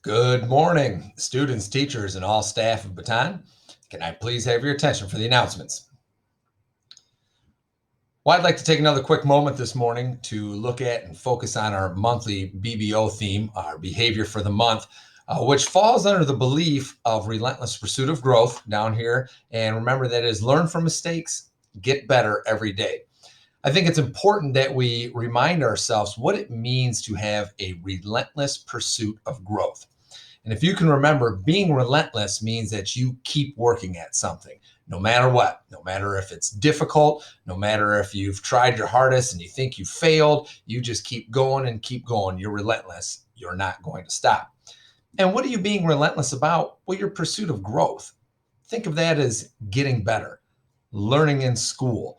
Good morning, students, teachers, and all staff of Baton. Can I please have your attention for the announcements? Well, I'd like to take another quick moment this morning to look at and focus on our monthly BBO theme, our behavior for the month, which falls under the belief of relentless pursuit of growth down here. And remember that is learn from mistakes, get better every day. I think it's important that we remind ourselves what it means to have a relentless pursuit of growth. And if you can remember, being relentless means that you keep working at something, no matter what, no matter if it's difficult, no matter if you've tried your hardest and you think you failed, you just keep going and keep going. You're relentless. You're not going to stop. And what are you being relentless about? Well, your pursuit of growth. Think of that as getting better, learning in school.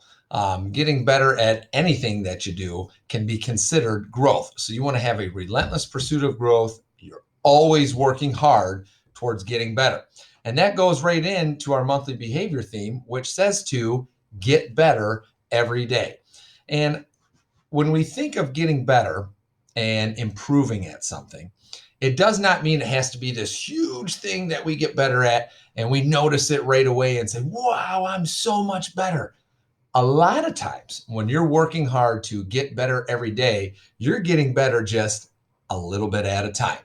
Getting better at anything that you do can be considered growth. So you want to have a relentless pursuit of growth. You're always working hard towards getting better. And that goes right into our monthly behavior theme, which says to get better every day. And when we think of getting better and improving at something, it does not mean it has to be this huge thing that we get better at and we notice it right away and say, wow, I'm so much better. A lot of times when you're working hard to get better every day, you're getting better just a little bit at a time.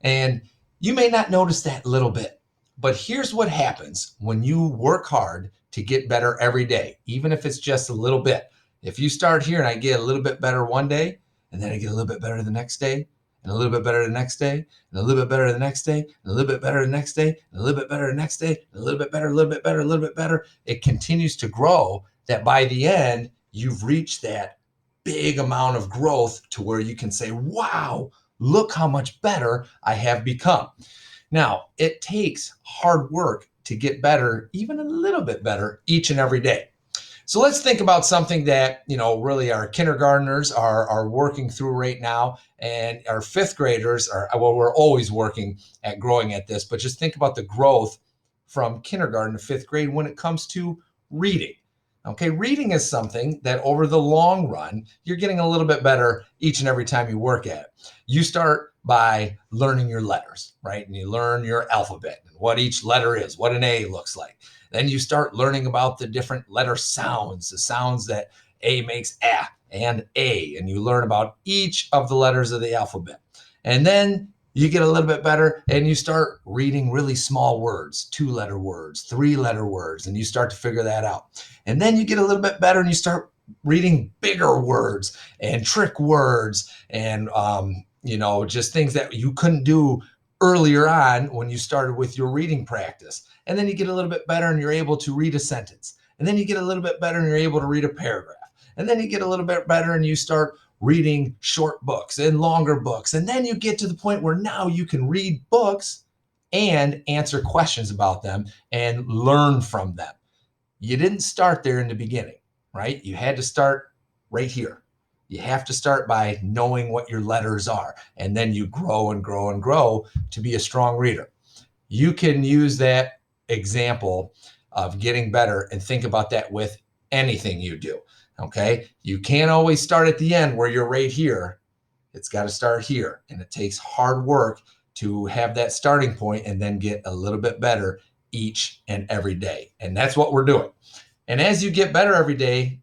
And you may not notice that little bit, but here's what happens when you work hard to get better every day, even if it's just a little bit. If you start here and I get a little bit better one day, and then I get a little bit better the next day, and a little bit better the next day, and a little bit better the next day, and a little bit better the next day, and a little bit better the next day, and a little bit better, a little bit better, a little bit better, it continues to grow that by the end, you've reached that big amount of growth to where you can say, wow, look how much better I have become. Now, it takes hard work to get better, even a little bit better each and every day. So let's think about something that, really our kindergartners are working through right now. And our fifth graders are, well, we're always working at growing at this, but just think about the growth from kindergarten to fifth grade when it comes to reading. Okay, reading is something that over the long run, you're getting a little bit better each and every time you work at it. You start by learning your letters, right? And you learn your alphabet and what each letter is, what an A looks like. Then you start learning about the different letter sounds, the sounds that A makes and A, and you learn about each of the letters of the alphabet. And then you get a little bit better and you start reading really small words, 2-letter words, 3-letter words, and you start to figure that out. And then you get a little bit better and you start reading bigger words and trick words and, just things that you couldn't do earlier on when you started with your reading practice. And then you get a little bit better and you're able to read a sentence. And then you get a little bit better and you're able to read a paragraph. And then you get a little bit better and you start reading short books and longer books. And then you get to the point where now you can read books and answer questions about them and learn from them. You didn't start there in the beginning, right? You had to start right here. You have to start by knowing what your letters are, and then you grow and grow and grow to be a strong reader. You can use that example of getting better and think about that with anything you do. Okay. You can't always start at the end where you're right here. It's got to start here. And it takes hard work to have that starting point and then get a little bit better each and every day. And that's what we're doing. And as you get better every day,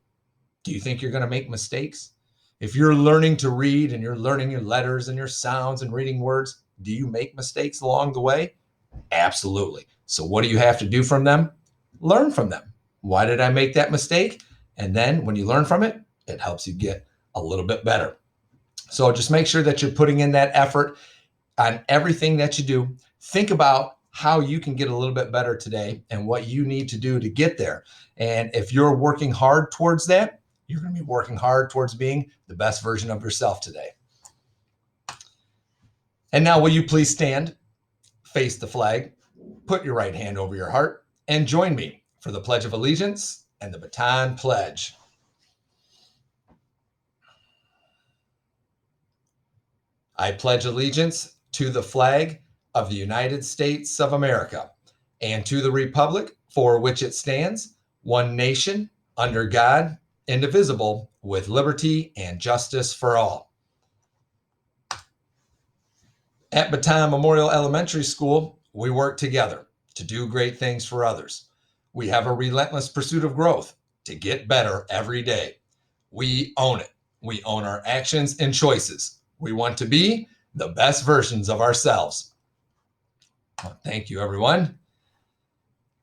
do you think you're going to make mistakes? If you're learning to read and you're learning your letters and your sounds and reading words, do you make mistakes along the way? Absolutely. So what do you have to do from them? Learn from them. Why did I make that mistake? And then when you learn from it, it helps you get a little bit better. So just make sure that you're putting in that effort on everything that you do. Think about how you can get a little bit better today and what you need to do to get there. And if you're working hard towards that, you're going to be working hard towards being the best version of yourself today. And now, will you please stand, face the flag, put your right hand over your heart, and join me for the Pledge of Allegiance and the Baton Pledge. I pledge allegiance to the flag of the United States of America and to the republic for which it stands, one nation, under God, indivisible, with liberty and justice for all. At Baton Memorial Elementary School, we work together to do great things for others. We have a relentless pursuit of growth to get better every day. We own it. We own our actions and choices. We want to be the best versions of ourselves. Thank you, everyone.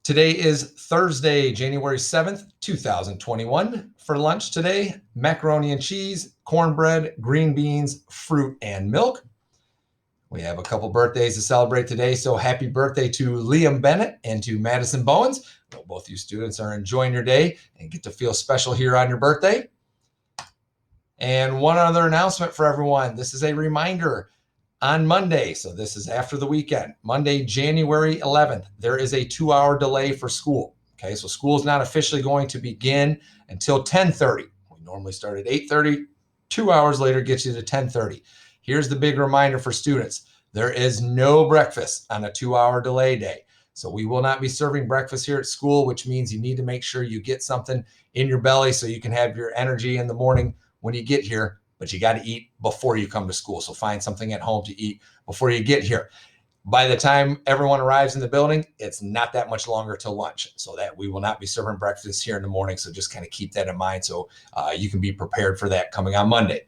Today is Thursday, January 7th, 2021. For lunch today, macaroni and cheese, cornbread, green beans, fruit, and milk. We have a couple birthdays to celebrate today, so happy birthday to Liam Bennett and to Madison Bowens. I hope both you students are enjoying your day and get to feel special here on your birthday. And one other announcement for everyone. This is a reminder. On Monday, so this is after the weekend, Monday, January 11th, there is a 2-hour delay for school. Okay, so school is not officially going to begin until 10:30. We normally start at 8:30. 2 hours later gets you to 10:30. Here's the big reminder for students. There is no breakfast on a 2-hour delay day. So we will not be serving breakfast here at school, which means you need to make sure you get something in your belly so you can have your energy in the morning when you get here. But you got to eat before you come to school. So find something at home to eat before you get here. By the time everyone arrives in the building, it's not that much longer till lunch. So that we will not be serving breakfast here in the morning. So just kind of keep that in mind so you can be prepared for that coming on Monday.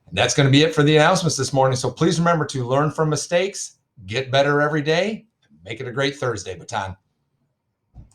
And that's going to be it for the announcements this morning. So please remember to learn from mistakes, get better every day, make it a great Thursday, Baton.